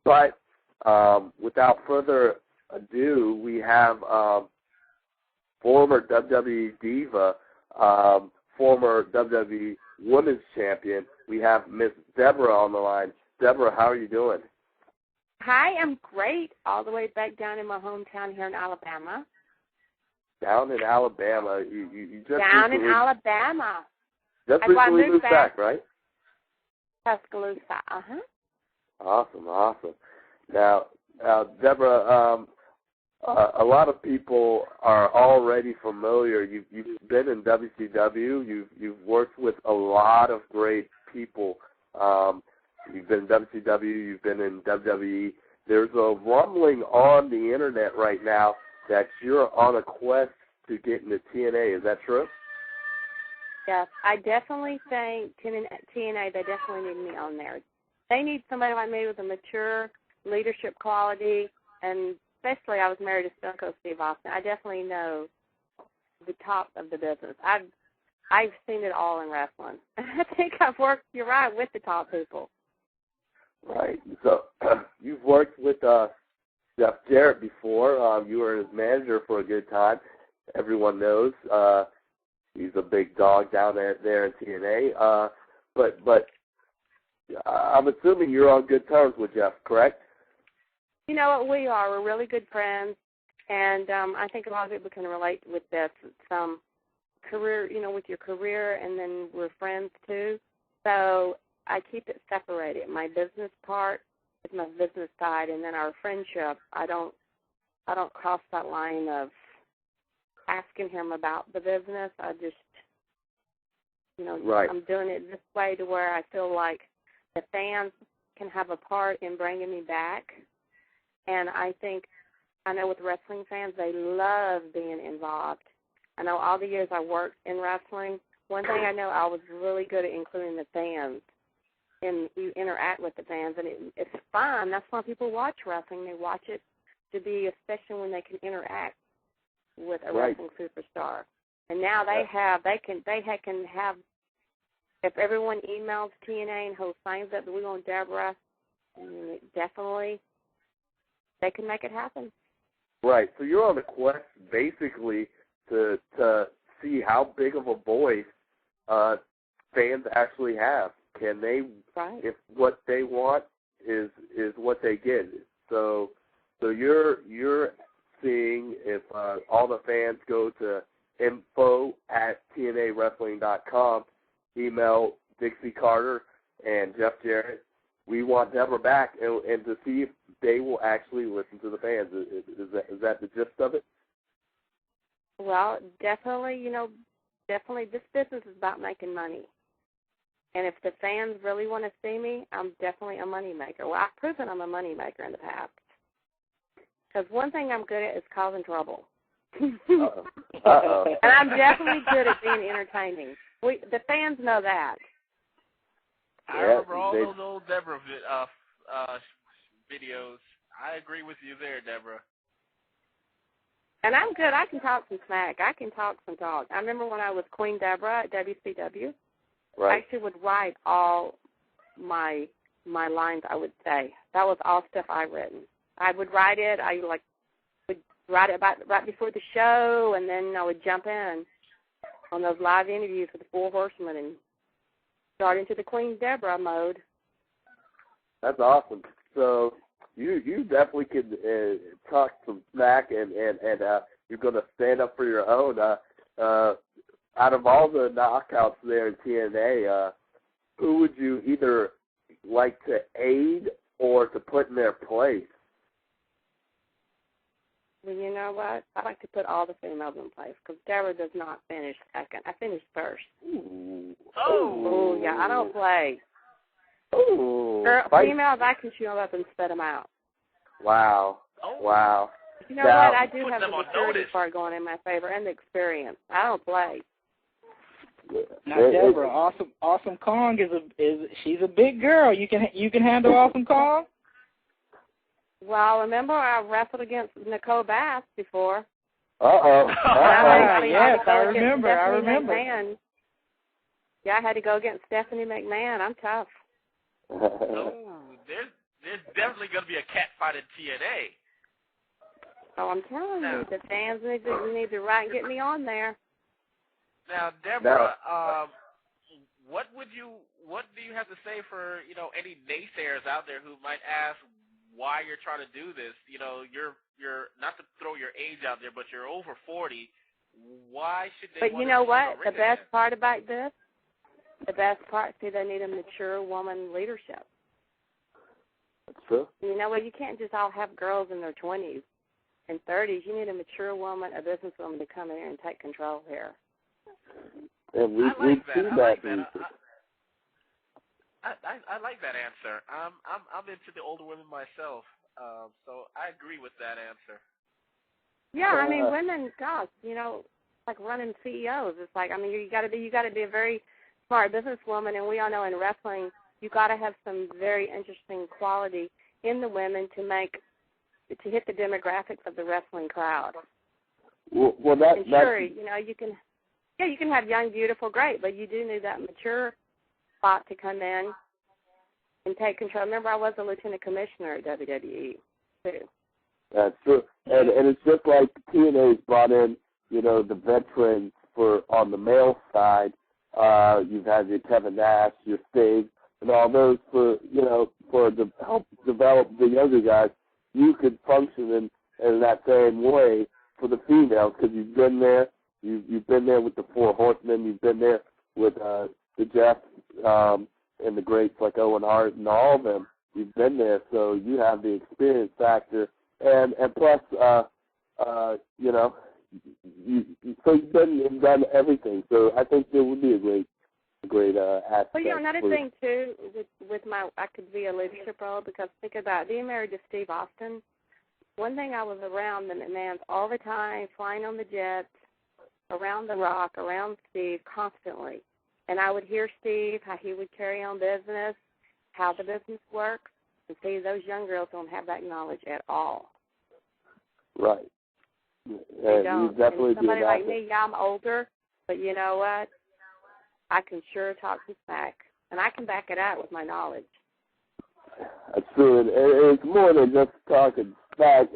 But without further ado, we have former WWE Diva, former WWE Women's Champion. We have Miss Debra on the line. Debra, how are you doing? Hi, I'm great. All the way back down in my hometown here in Alabama. Down in Alabama. You just down in Alabama. Just recently moved back, right? Tuscaloosa, Awesome. Now, Debra, a lot of people are already familiar. You've been in WCW. You've worked with a lot of great people. You've been in WCW. You've been in WWE. There's a rumbling on the internet right now that you're on a quest to get into TNA. Is that true? Yes, I definitely think TNA, they definitely need me on there. They need somebody like me with a mature leadership quality, and especially I was married to Stone Cold Steve Austin. I definitely know the top of the business. I've seen it all in wrestling. I think I've worked, you're right, with the top people. Right. So you've worked with Jeff Jarrett before. You were his manager for a good time. Everyone knows he's a big dog down there in TNA. But I'm assuming you're on good terms with Jeff, correct? You know what, we are. We're really good friends, and I think a lot of people can relate with this. Some career, with your career, and then we're friends too. So I keep it separated. My business part is my business side, and then our friendship. I don't cross that line of asking him about the business. I just, right. I'm doing it this way to where I feel like the fans can have a part in bringing me back. And I know with wrestling fans, they love being involved. I know all the years I worked in wrestling, one thing I know I was really good at including the fans. And you interact with the fans, and it's fun. That's why people watch wrestling. They watch it to be, especially when they can interact with a wrestling superstar. And now they can have, if everyone emails TNA and holds signs up that we want Debra, definitely they can make it happen. Right. So you're on a quest basically to see how big of a voice fans actually have. Can they, if what they want is what they get. So you're seeing if all the fans go to info@tnawrestling.com, email Dixie Carter and Jeff Jarrett. We want Debra back, and to see if they will actually listen to the fans. Is that the gist of it? Well, definitely, definitely this business is about making money. And if the fans really want to see me, I'm definitely a money maker. Well, I've proven I'm a money maker in the past. Because one thing I'm good at is causing trouble. Uh-oh. And I'm definitely good at being entertaining. The fans know that. I remember all those old Debra videos. I agree with you there, Debra. And I'm good. I can talk some smack. I can talk some talk. I remember when I was Queen Debra at WCW. Right. I actually would write all my lines, I would say. That was all stuff I written. I would write it. I would write it right before the show, and then I would jump in on those live interviews with the Four Horsemen and start into the Queen Debra mode. That's awesome. So you definitely could talk some smack, and you're going to stand up for your own. Out of all the knockouts there in TNA, who would you either like to aid or to put in their place? Well, you know what? I like to put all the females in place because Debra does not finish second. I finish first. Ooh. Oh, yeah, I don't play. Ooh. Females, I can shoot them up and spit them out. Wow. Wow. You know what? I do have the maturity part going in my favor and the experience. I don't play. Now, Debra, Awesome Kong she's a big girl. You can handle Awesome Kong? Well, remember I wrestled against Nicole Bass before. Uh-oh. Yes, I remember. McMahon. Yeah, I had to go against Stephanie McMahon. I'm tough. Oh, there's definitely going to be a cat fight in TNA. Oh, I'm telling you, the fans need to write and get me on there. Now, Debra, what do you have to say for, any naysayers out there who might ask why you're trying to do this? You're not to throw your age out there, but you're over 40. Why should they? But you know what? The best part about this, they need a mature woman leadership. That's true. You know what? You can't just all have girls in their 20s and 30s. You need a mature woman, a businesswoman to come in here and take control here. And we see that. I like that answer. I'm into the older women myself, so I agree with that answer. Yeah, I mean, women, gosh, like running CEOs. It's like, I mean, you got to be a very smart businesswoman, and we all know in wrestling, you got to have some very interesting quality in the women to hit the demographics of the wrestling crowd. Well, sure, you can have young, beautiful, great, but you do need that mature spot to come in and take control. Remember, I was a lieutenant commissioner at WWE, too. That's true. And it's just like TNA's brought in, the veterans on the male side. You've had your Kevin Nash, your Sting, and all those to help develop the younger guys. You could function in that same way for the females because you've been there. You've been there with the Four Horsemen. You've been there with the Jeff and the greats like Owen Hart and all of them. You've been there, so you have the experience factor. And plus, so you've been and done everything. So I think there would be a great aspect. Well, another thing too with I could be a leadership role because think about being married to Steve Austin. One thing I was around the McMahons all the time, flying on the jets, around The Rock, around Steve constantly, and I would hear Steve how he would carry on business, how the business works. And see, those young girls don't have that knowledge at all. Right. They don't. You definitely and somebody do like me, I'm older, but you know what? I can sure talk some smack, and I can back it out with my knowledge. That's true, and it's more than just talking smack.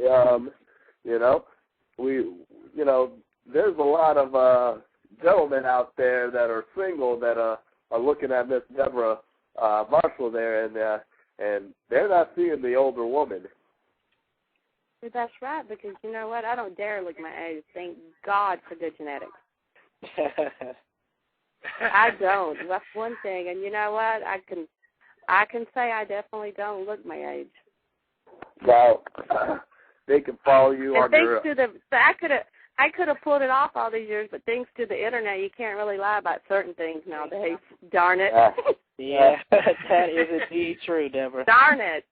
There's a lot of gentlemen out there that are single that are looking at Miss Debra Marshall there, and they're not seeing the older woman. That's right, because you know what? I don't dare look my age. Thank God for good genetics. I don't. That's one thing, and you know what? I can say I definitely don't look my age. Now, they can follow you and on your... I could have pulled it off all these years, but thanks to the Internet, you can't really lie about certain things nowadays. Darn it. Yeah, that is indeed true, Debra. Darn it.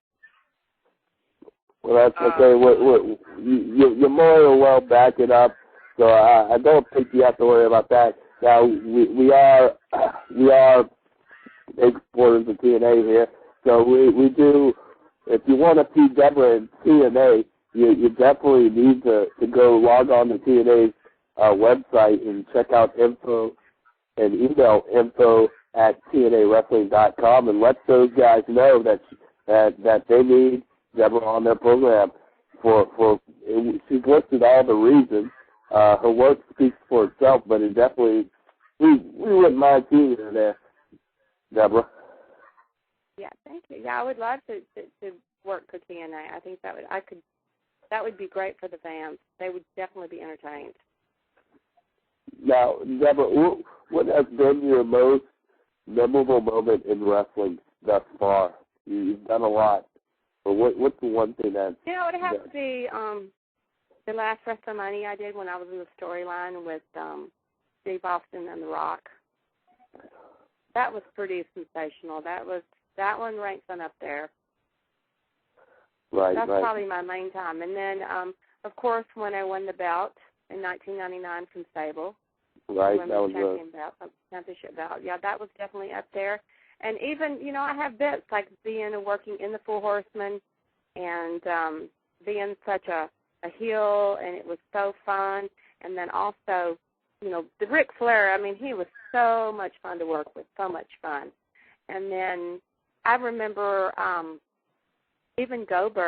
Well, that's okay. You're more than well back it up, so I don't think you have to worry about that. Now, we are big supporters of TNA here, so we do. If you want to see Debra in TNA, you definitely need to go log on to TNA's website and check out info and email info@TNAwrestling.com and let those guys know that they need Debra on their program. She's listed all the reasons. Her work speaks for itself, but it definitely we wouldn't mind seeing her there, Debra. Yeah, thank you. Yeah, I would love to work for TNA. I think that would be great for the fans. They would definitely be entertained. Now, Debra, what has been your most memorable moment in wrestling thus far? You've done a lot. But what's the one thing that... It would have to be the last WrestleMania I did when I was in the storyline with Steve Austin and The Rock. That was pretty sensational. That one ranks on up there. Right, That's right. probably my main time. And then, of course, when I won the belt in 1999 from Sable. Right, that was championship belt. Yeah, that was definitely up there. And even, I have bits like working in the Four Horsemen and being such a heel, and it was so fun. And then also, the Ric Flair, he was so much fun to work with, so much fun. And then I remember even Goldberg